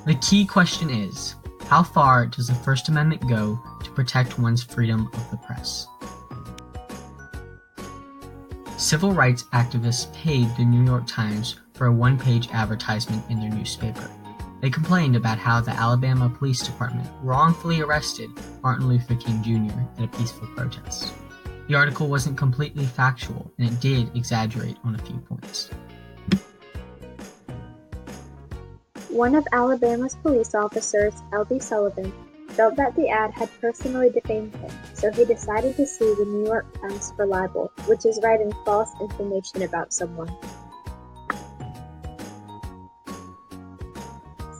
The key question is, how far does the First Amendment go to protect one's freedom of the press? Civil rights activists paid the New York Times for a one-page advertisement in their newspaper. They complained about how the Alabama Police Department wrongfully arrested Martin Luther King Jr. at a peaceful protest. The article wasn't completely factual, and it did exaggerate on a few points. One of Alabama's police officers, L.B. Sullivan, felt that the ad had personally defamed him, so he decided to sue the New York Times for libel, which is writing false information about someone.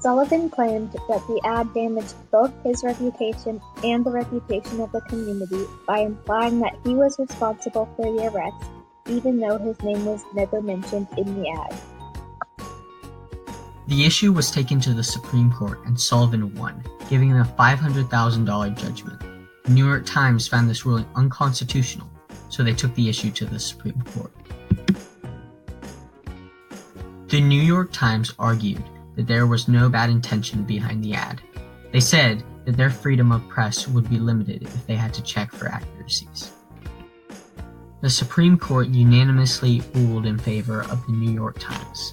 Sullivan claimed that the ad damaged both his reputation and the reputation of the community by implying that he was responsible for the arrest, even though his name was never mentioned in the ad. The issue was taken to the Supreme Court and Sullivan won, giving him a $500,000 judgment. The New York Times found this ruling unconstitutional, so they took the issue to the Supreme Court. The New York Times argued that there was no bad intention behind the ad. They said that their freedom of press would be limited if they had to check for accuracies. The Supreme Court unanimously ruled in favor of the New York Times.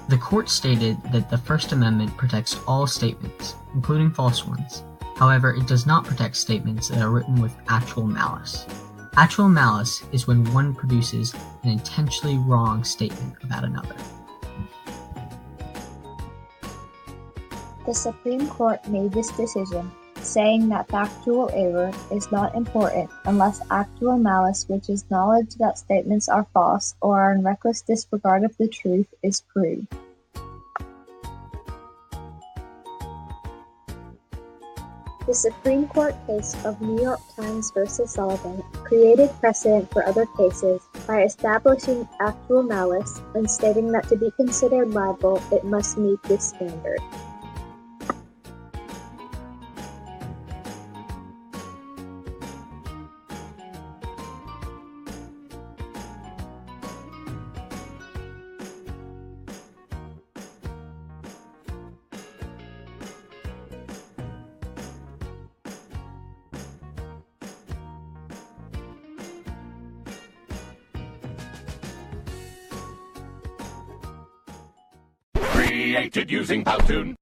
The court stated that the First Amendment protects all statements, including false ones. However, it does not protect statements that are written with actual malice. Actual malice is when one produces an intentionally wrong statement about another. The Supreme Court made this decision, saying that factual error is not important unless actual malice, which is knowledge that statements are false or are in reckless disregard of the truth, is proved. The Supreme Court case of New York Times v. Sullivan created precedent for other cases by establishing actual malice and stating that to be considered libel, it must meet this standard. Created using Powtoon.